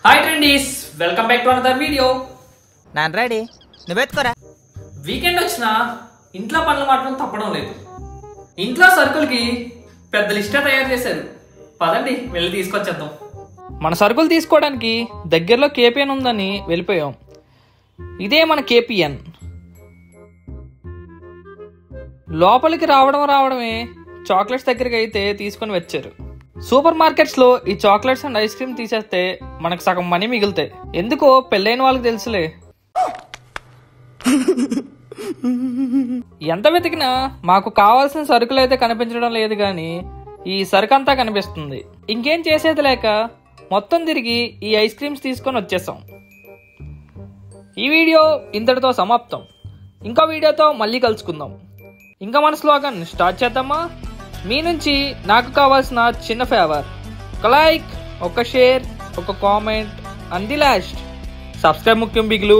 Hi trendies, welcome back to another video. నేను ready, నువ్వెత్తుకోరా. Weekend వచ్చినా ఇంట్లో పనులు మాత్రం తప్పడం లేదు. ఇంట్లో సరుకులకి పెద్ద లిస్టే తయారు చేశారు. పదండి వెళ్ళి తీసుకొచ్చేద్దాం. మన సరుకులు తీసుకోవడానికి దగ్గరలో కేపీఎన్ ఉందని వెళ్ళిపోయాం. ఇదే మన కేపీఎన్. లోపలికి రావడమే చాక్లెట్స్ దగ్గరికి అయితే తీసుకొని వచ్చారు. సూపర్ మార్కెట్స్ లో ఈ చాక్లెట్స్ అండ్ ఐస్ క్రీమ్ తీసేస్తే మనకు సగం మనీ మిగులుతాయి. ఎందుకో పెళ్ళైన వాళ్ళకి తెలుసులే. ఎంత వెతికినా మాకు కావాల్సిన సరుకులు అయితే కనిపించడం లేదు, కానీ ఈ సరుకంతా కనిపిస్తుంది. ఇంకేం చేసేది లేక మొత్తం తిరిగి ఈ ఐస్ క్రీమ్స్ తీసుకొని వచ్చేసాం. ఈ వీడియో ఇంతటితో సమాప్తం. ఇంకో వీడియోతో మళ్ళీ కలుసుకుందాం. ఇంకా మన స్లోగన్ స్టార్ట్ చేద్దామా? మీ నుంచి నాకు కావాల్సిన చిన్న ఫేవర్, ఒక లైక్, ఒక షేర్, ఒక comment and the last subscribe ముఖ్యం బిగులు.